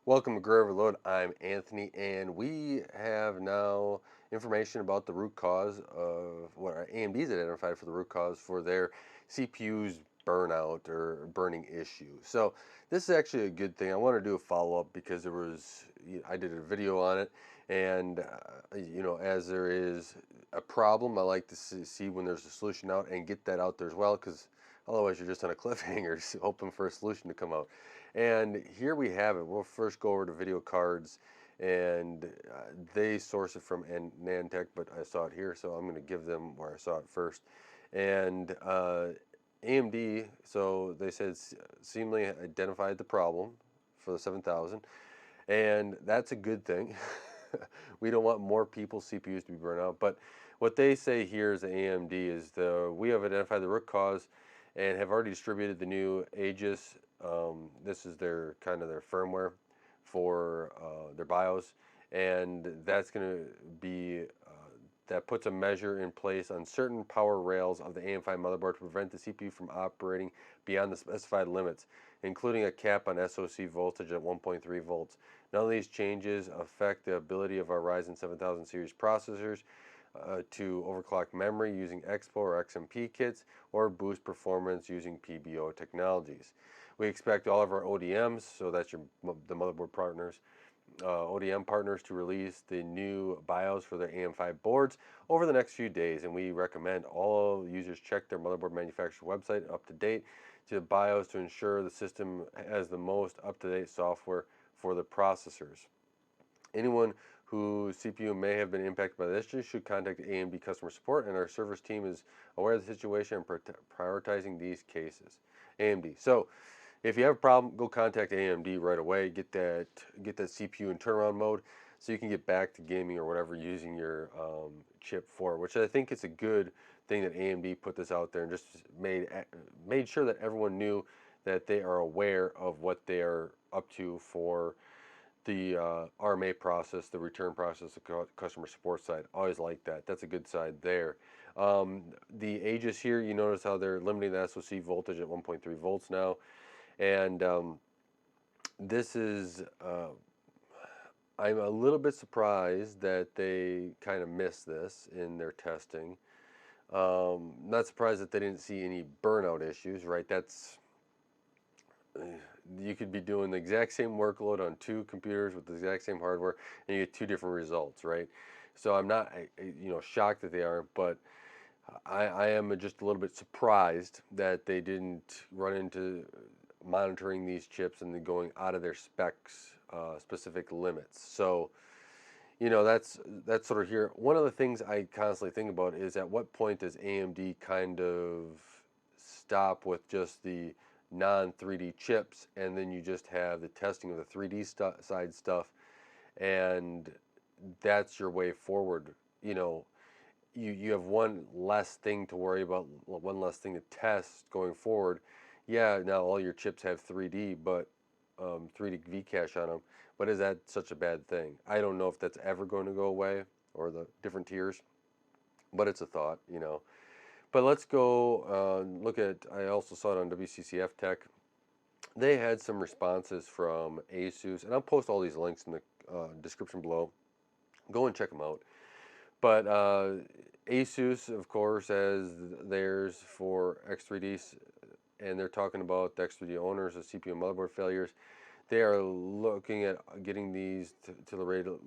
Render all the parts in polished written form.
Welcome to Grow Overload. I'm Anthony, and we have now information about the root cause of what our AMD's identified for the root cause for their CPU's burnout or burning issue. So this is actually a good thing. I want to do a follow-up because I did a video on it, and as there is a problem, I like to see when there's a solution out and get that out there as well, because otherwise you're just on a cliffhanger hoping for a solution to come out. And here we have it. We'll first go over to video cards, and they source it from Nantech, but I saw it here, so I'm going to give them where I saw it first. And AMD, so they said seemingly identified the problem for the 7000, and that's a good thing. We don't want more people's CPUs to be burned out, but what they say here is AMD is we have identified the root cause and have already distributed the new Aegis. This is their firmware for their BIOS, and that's going to be that puts a measure in place on certain power rails of the AM5 motherboard to prevent the CPU from operating beyond the specified limits, including a cap on SoC voltage at 1.3 volts. None of these changes affect the ability of our Ryzen 7000 series processors to overclock memory using Expo or XMP kits or boost performance using PBO technologies. We expect all of our ODMs, so that's the motherboard partners, ODM partners, to release the new BIOS for their AM5 boards over the next few days, and we recommend all users check their motherboard manufacturer's website up to date to the BIOS to ensure the system has the most up-to-date software for the processors. Anyone whose CPU may have been impacted by this issue should contact AMD customer support, and our service team is aware of the situation and prioritizing these cases. AMD. So if you have a problem, go contact AMD right away. Get that CPU in turnaround mode so you can get back to gaming or whatever using your chip for, which I think is a good thing that AMD put this out there and just made sure that everyone knew that they are aware of what they are up to for the RMA process, the return process, the customer support side. Always like that. That's a good side there. The Aegis here, you notice how they're limiting the SoC voltage at 1.3 volts now. And this is, I'm a little bit surprised that they kind of missed this in their testing. Not surprised that they didn't see any burnout issues, right? You could be doing the exact same workload on two computers with the exact same hardware and you get two different results, right? So I'm not shocked that they aren't, but I am just a little bit surprised that they didn't run into monitoring these chips and then going out of their specs specific limits. So that's sort of here. One of the things I constantly think about is, at what point does AMD kind of stop with just the non 3D chips, and then you just have the testing of the 3D side stuff, and that's your way forward. You have one less thing to worry about, one less thing to test going forward. Yeah, now all your chips have 3D, but 3D V-cache on them, but is that such a bad thing? I don't know if that's ever going to go away, or the different tiers, but it's a thought. But let's go look at, I also saw it on WCCF Tech. They had some responses from Asus, and I'll post all these links in the description below. Go and check them out. But Asus, of course, has theirs for X3D, and they're talking about the X3D owners of CPU and motherboard failures. They are looking at getting these to the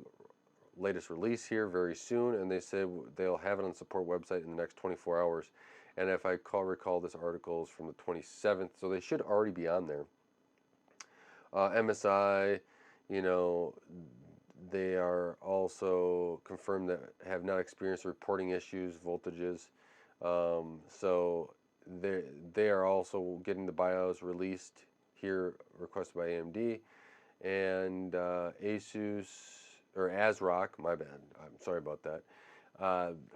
latest release here very soon, and they said they'll have it on the support website in the next 24 hours. And if I recall, this article is from the 27th, so they should already be on there. MSI, they are also confirmed that have not experienced reporting issues, voltages. So they are also getting the BIOS released here, requested by AMD. And Asus, or ASRock, my bad, I'm sorry about that.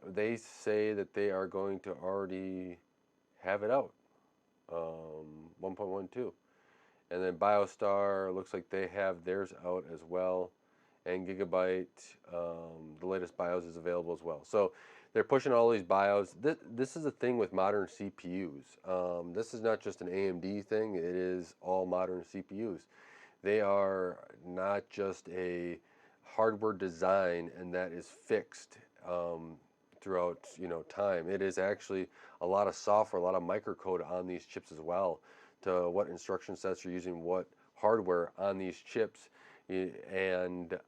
They say that they are going to already have it out, 1.12. And then BioStar, looks like they have theirs out as well. And Gigabyte, the latest BIOS is available as well. So they're pushing all these BIOS. This is a thing with modern CPUs. This is not just an AMD thing. It is all modern CPUs. They are not just a hardware design and that is fixed throughout time. It is actually a lot of software, a lot of microcode on these chips as well, to what instruction sets you're using, what hardware on these chips, and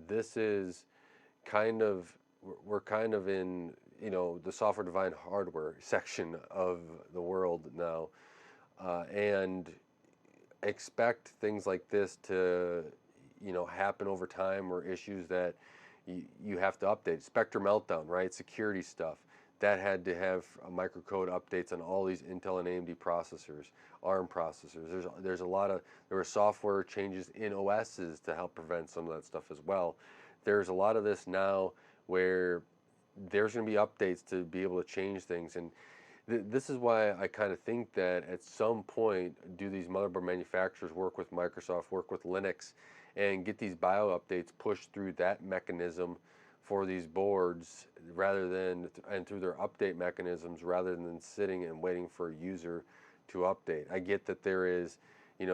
this is kind of we're kind of in the software defined hardware section of the world now, and expect things like this to happen over time, or issues that you have to update. Spectre meltdown, right? Security stuff that had to have microcode updates on all these Intel and AMD processors, ARM processors. There's a lot of there were software changes in OSs to help prevent some of that stuff as well. There's a lot of this now where there's going to be updates to be able to change things, and this is why I kind of think that at some point, do these motherboard manufacturers work with Microsoft, work with Linux, and get these BIO updates pushed through that mechanism for these boards, rather than, and through their update mechanisms, rather than sitting and waiting for a user to update. I get that there is,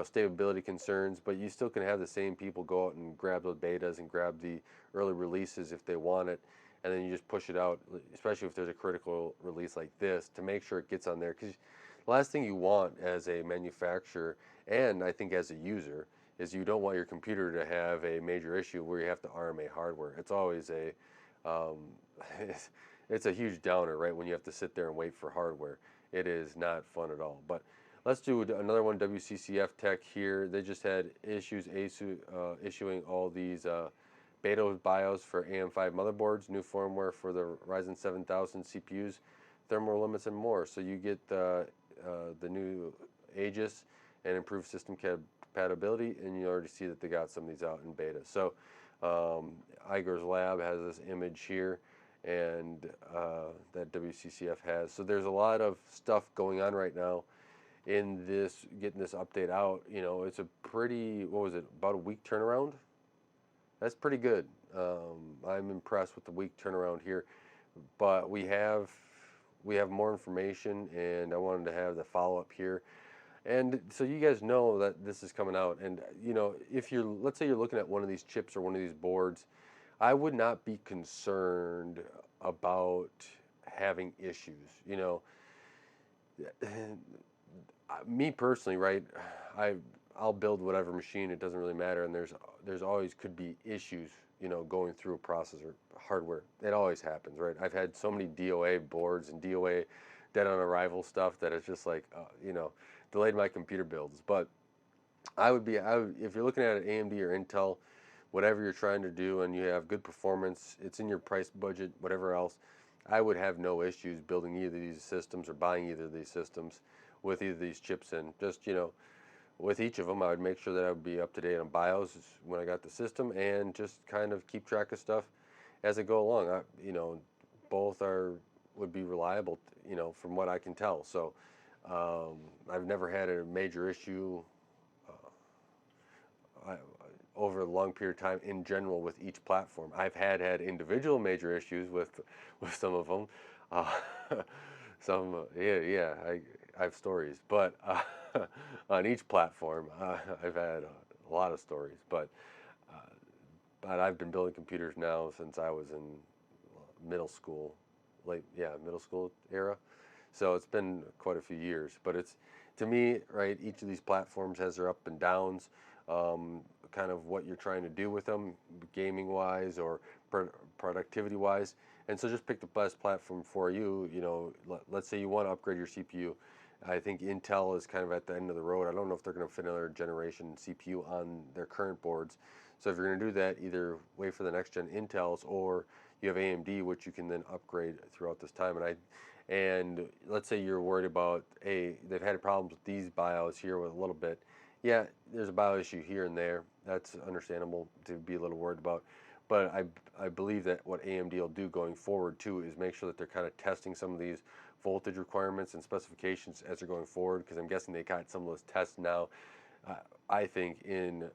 stability concerns, but you still can have the same people go out and grab those betas and grab the early releases if they want it, and then you just push it out, especially if there's a critical release like this, to make sure it gets on there. Because the last thing you want as a manufacturer, and I think as a user, is you don't want your computer to have a major issue where you have to RMA hardware. It's always um, it's a huge downer, right, when you have to sit there and wait for hardware. It is not fun at all. But let's do another one, WCCF Tech here. They just had issues issuing all these beta BIOS for AM5 motherboards, new firmware for the Ryzen 7000 CPUs, thermal limits, and more. So you get the new Aegis and improved system compatibility, and you already see that they got some of these out in beta. So Iger's Lab has this image here, and that WCCF has. So there's a lot of stuff going on right now in this, getting this update out. It's a pretty, what was it, about a week turnaround? That's pretty good. I'm impressed with the week turnaround here, but we have more information, and I wanted to have the follow-up here, and so you guys know that this is coming out. And if you're, let's say you're looking at one of these chips or one of these boards, I would not be concerned about having issues. Me personally, right? I'll build whatever machine. It doesn't really matter, and there's always could be issues, going through a processor hardware. It always happens, right? I've had so many DOA boards and DOA dead on arrival stuff that it's just like, delayed my computer builds. But if you're looking at an AMD or Intel, whatever you're trying to do, and you have good performance, it's in your price budget, whatever else, I would have no issues building either of these systems or buying either of these systems with either of these chips in. Just, with each of them, I would make sure that I would be up to date on BIOS when I got the system, and just kind of keep track of stuff as I go along. Both would be reliable, from what I can tell. So I've never had a major issue over a long period of time in general with each platform. I've had individual major issues with some of them. Uh, I have stories, but on each platform, I've had a lot of stories. But I've been building computers now since I was in middle school, middle school era. So it's been quite a few years. But it's, to me, right, each of these platforms has their up and downs, kind of what you're trying to do with them, gaming wise or productivity wise. And so just pick the best platform for you. Let's say you want to upgrade your CPU. I think Intel is kind of at the end of the road. I don't know if they're going to fit another generation CPU on their current boards. So if you're going to do that, either wait for the next gen Intels, or you have AMD, which you can then upgrade throughout this time. And let's say you're worried about, they've had problems with these BIOS here with a little bit. Yeah, there's a BIOS issue here and there. That's understandable to be a little worried about. But I believe that what AMD will do going forward too is make sure that they're kind of testing some of these voltage requirements and specifications as they're going forward, because I'm guessing they got some of those tests now. I think in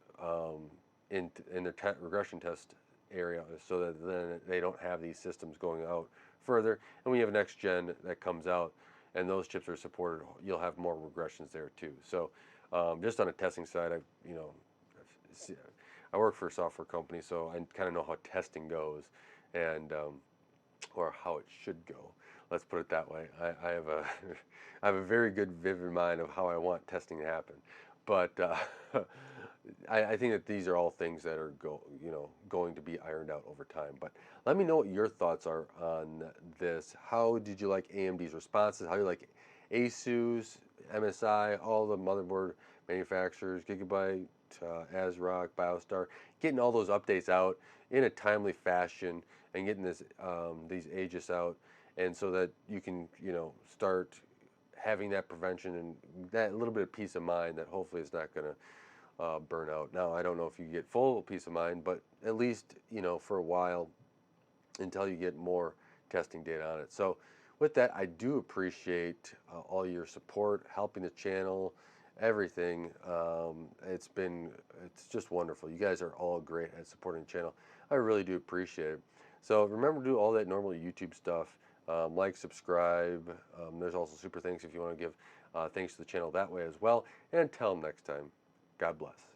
their regression test area, so that then they don't have these systems going out further. And when you have a next gen that comes out and those chips are supported, you'll have more regressions there too. So Just on a testing side, I've- I work for a software company, so I kind of know how testing goes, and or how it should go. Let's put it that way. I have a I have a very good, vivid mind of how I want testing to happen, but I think that these are all things that are going to be ironed out over time. But let me know what your thoughts are on this. How did you like AMD's responses? How do you like ASUS, MSI, all the motherboard manufacturers, Gigabyte, ASRock, BioStar, getting all those updates out in a timely fashion and getting these Aegis out, and so that you can start having that prevention and that little bit of peace of mind that hopefully it's not going to burn out. Now I don't know if you get full peace of mind, but at least for a while until you get more testing data on it. So with that, I do appreciate all your support, helping the channel, everything. It's just wonderful. You guys are all great at supporting the channel. I really do appreciate it. So remember to do all that normal YouTube stuff. Like, subscribe. There's also super thanks if you want to give thanks to the channel that way as well. And until next time, God bless.